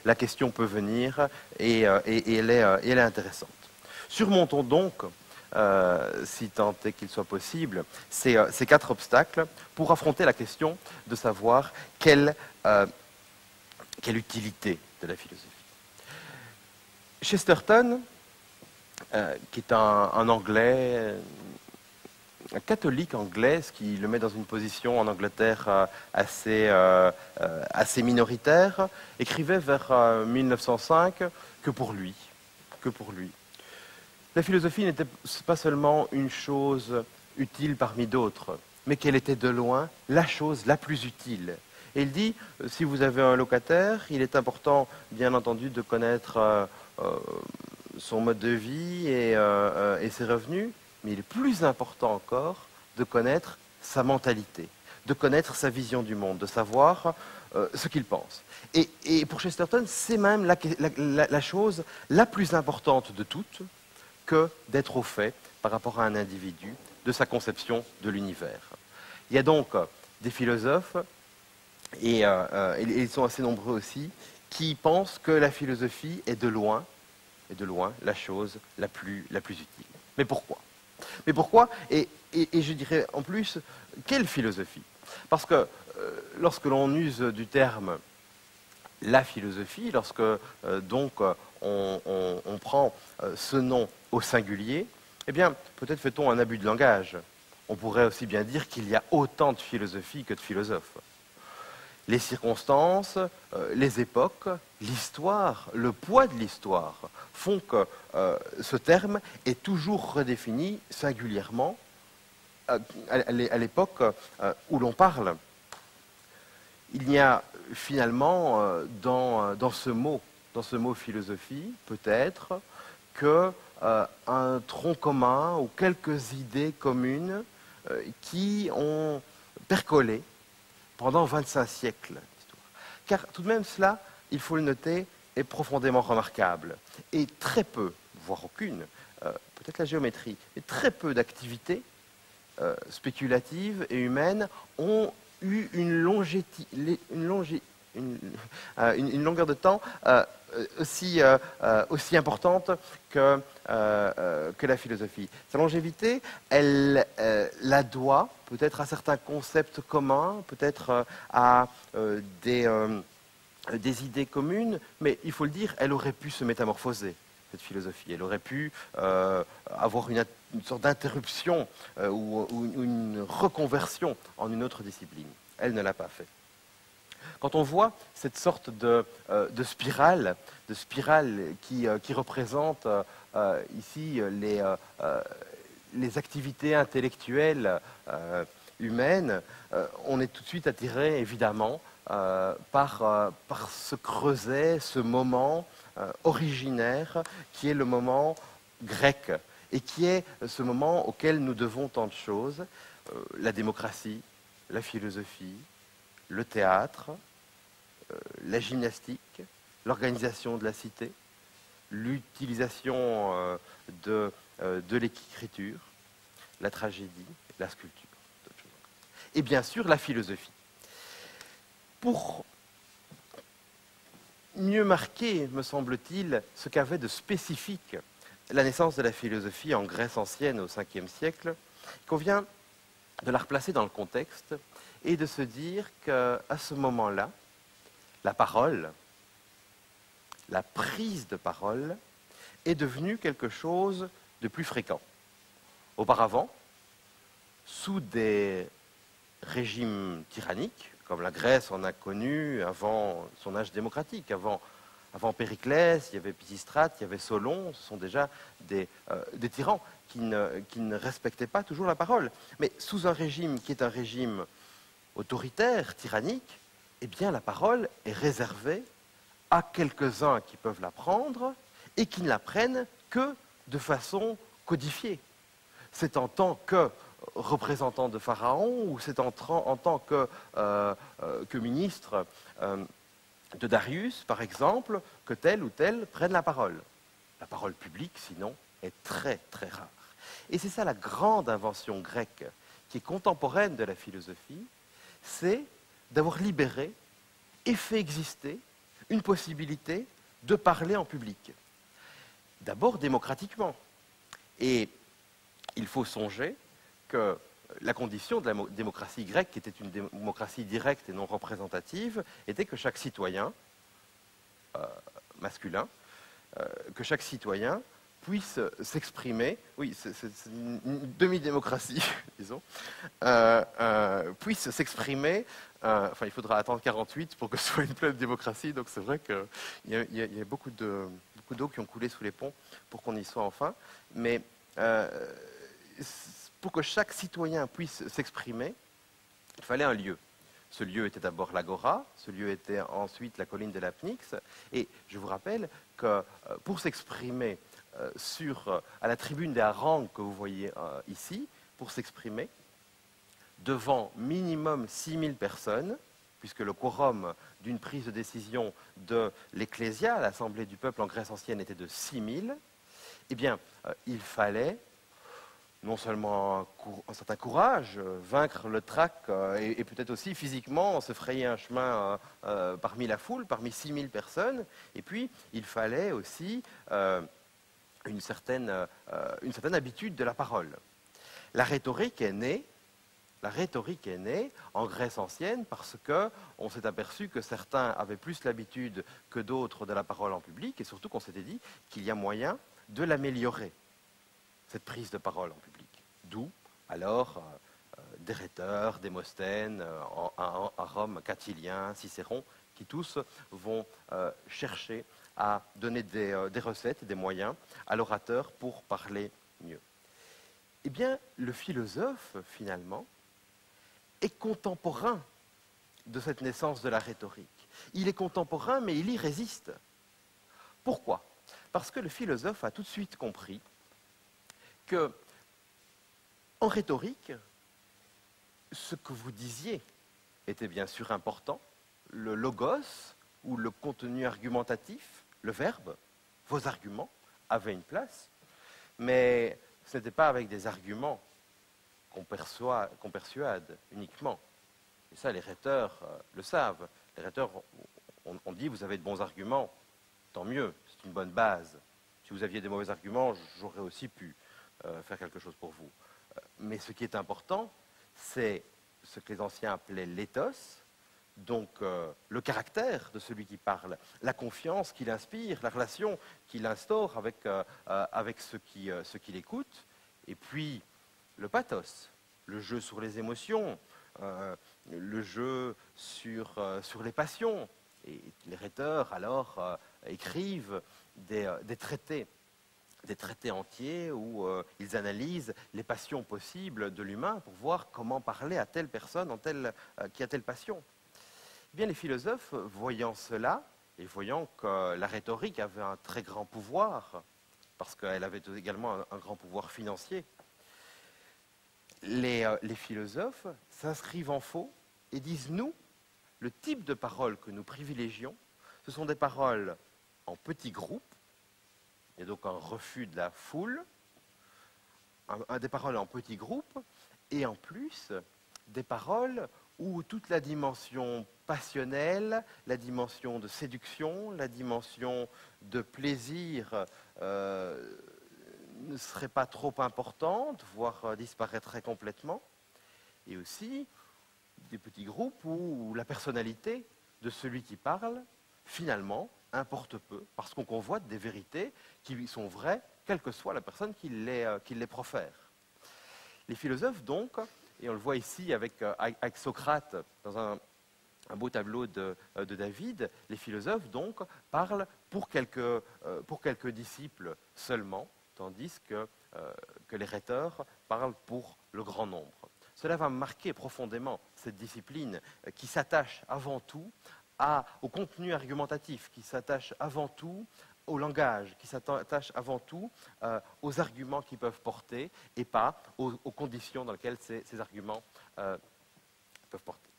la question peut venir et elle est intéressante. Surmontons donc, si tant est qu'il soit possible, ces 4 obstacles pour affronter la question de savoir quelle utilité de la philosophie. Chesterton, qui est un Anglais, un catholique anglais, ce qui le met dans une position en Angleterre assez minoritaire, écrivait vers 1905 que pour lui, la philosophie n'était pas seulement une chose utile parmi d'autres, mais qu'elle était de loin la chose la plus utile. Et il dit, si vous avez un locataire, il est important, bien entendu, de connaître son mode de vie et ses revenus, mais il est plus important encore de connaître sa mentalité, de connaître sa vision du monde, de savoir ce qu'il pense. Et pour Chesterton, c'est même la chose la plus importante de toutes que d'être au fait, par rapport à un individu, de sa conception de l'univers. Il y a donc des philosophes, et ils sont assez nombreux aussi, qui pensent que la philosophie est de loin la chose la plus utile. Mais pourquoi ? Et je dirais en plus, quelle philosophie ? Parce que lorsque l'on use du terme la philosophie, lorsque donc on prend ce nom au singulier, eh bien, peut-être fait-on un abus de langage. On pourrait aussi bien dire qu'il y a autant de philosophie que de philosophes. Les circonstances, les époques, l'histoire, le poids de l'histoire font que ce terme est toujours redéfini singulièrement à l'époque où l'on parle. Il y a finalement dans ce mot philosophie, peut-être, un tronc commun ou quelques idées communes qui ont percolé pendant 25 siècles. Car tout de même cela, il faut le noter, est profondément remarquable. Et très peu, voire aucune, peut-être la géométrie, mais très peu d'activités spéculatives et humaines ont eu une longueur de temps aussi importante que la philosophie. Sa longévité, elle la doit peut-être à certains concepts communs, peut-être à des idées communes, mais il faut le dire, elle aurait pu se métamorphoser, cette philosophie. Elle aurait pu avoir une sorte d'interruption ou une reconversion en une autre discipline. Elle ne l'a pas fait. Quand on voit cette sorte de spirale qui représente ici les activités intellectuelles humaines, on est tout de suite attiré, évidemment, par ce creuset, ce moment originaire qui est le moment grec et qui est ce moment auquel nous devons tant de choses, la démocratie, la philosophie, le théâtre, la gymnastique, l'organisation de la cité, l'utilisation de l'écriture, la tragédie, la sculpture, et bien sûr la philosophie. Pour mieux marquer, me semble-t-il, ce qu'avait de spécifique la naissance de la philosophie en Grèce ancienne au 5e siècle, il convient de la replacer dans le contexte et de se dire qu'à ce moment-là, la parole, la prise de parole, est devenue quelque chose de plus fréquent. Auparavant, sous des régimes tyranniques, comme la Grèce en a connu avant son âge démocratique, avant Périclès, il y avait Pisistrate, il y avait Solon, ce sont déjà des tyrans qui ne respectaient pas toujours la parole. Mais sous un régime qui est un régime autoritaire, tyrannique, eh bien la parole est réservée à quelques-uns qui peuvent la prendre et qui ne la prennent que de façon codifiée. C'est en tant que représentant de Pharaon ou c'est en tant que ministre de Darius, par exemple, que tel ou tel prenne la parole. La parole publique, sinon, est très, très rare. Et c'est ça la grande invention grecque qui est contemporaine de la philosophie, c'est d'avoir libéré et fait exister une possibilité de parler en public. D'abord démocratiquement. Et il faut songer que la condition de la démocratie grecque, qui était une démocratie directe et non représentative, était que chaque citoyen masculin, que chaque citoyen puisse s'exprimer, oui, c'est une demi-démocratie, disons, puisse s'exprimer, enfin il faudra attendre 48 pour que ce soit une pleine démocratie, donc c'est vrai qu'il y a beaucoup d'eau qui ont coulé sous les ponts pour qu'on y soit enfin, mais pour que chaque citoyen puisse s'exprimer, il fallait un lieu. Ce lieu était d'abord l'Agora, ce lieu était ensuite la colline de l'Apnix, et je vous rappelle que pour s'exprimer à la tribune des harangues que vous voyez ici, pour s'exprimer devant minimum 6000 personnes, puisque le quorum d'une prise de décision de l'Ecclésia, l'Assemblée du peuple en Grèce ancienne, était de 6000, eh bien, il fallait non seulement un certain courage, vaincre le trac et peut-être aussi physiquement se frayer un chemin parmi la foule, parmi 6000 personnes. Et puis, il fallait aussi une certaine habitude de la parole. La rhétorique est née en Grèce ancienne parce qu'on s'est aperçu que certains avaient plus l'habitude que d'autres de la parole en public et surtout qu'on s'était dit qu'il y a moyen de l'améliorer, cette prise de parole en public. D'où, alors, des rhéteurs, Démosthène, à Rome, Catilien, Cicéron, qui tous vont chercher à donner des recettes, des moyens à l'orateur pour parler mieux. Eh bien, le philosophe, finalement, est contemporain de cette naissance de la rhétorique. Il est contemporain, mais il y résiste. Pourquoi? Parce que le philosophe a tout de suite compris que, en rhétorique, ce que vous disiez était bien sûr important, le logos, ou le contenu argumentatif, le verbe, vos arguments, avaient une place, mais ce n'était pas avec des arguments qu'on persuade uniquement. Et ça, les rhéteurs le savent. Les rhéteurs, on dit, vous avez de bons arguments, tant mieux, c'est une bonne base. Si vous aviez des mauvais arguments, j'aurais aussi pu faire quelque chose pour vous. Mais ce qui est important, c'est ce que les anciens appelaient l'éthos, donc le caractère de celui qui parle, la confiance qu'il inspire, la relation qu'il instaure avec ceux qui l'écoutent, et puis le pathos, le jeu sur les émotions, le jeu sur les passions. Et les rhéteurs, alors, écrivent des traités entiers où ils analysent les passions possibles de l'humain pour voir comment parler à telle personne qui a telle passion. Eh bien, les philosophes, voyant cela, et voyant que la rhétorique avait un très grand pouvoir, parce qu'elle avait également un grand pouvoir financier, les philosophes s'inscrivent en faux et disent, nous, le type de paroles que nous privilégions, ce sont des paroles en petits groupes, il y a donc un refus de la foule, des paroles en petits groupes, et en plus, des paroles où toute la dimension passionnelle, la dimension de séduction, la dimension de plaisir ne serait pas trop importante, voire disparaîtrait complètement. Et aussi des petits groupes où la personnalité de celui qui parle, finalement, importe peu, parce qu'on convoite des vérités qui sont vraies, quelle que soit la personne qui les profère. Les philosophes, donc, et on le voit ici avec Socrate dans un beau tableau de David, les philosophes, donc, parlent pour quelques disciples seulement, tandis que les rhéteurs parlent pour le grand nombre. Cela va marquer profondément cette discipline qui s'attache avant tout au contenu argumentatif, qui s'attache avant tout au langage, qui s'attache avant tout aux arguments qu'ils peuvent porter et pas aux conditions dans lesquelles ces arguments peuvent porter.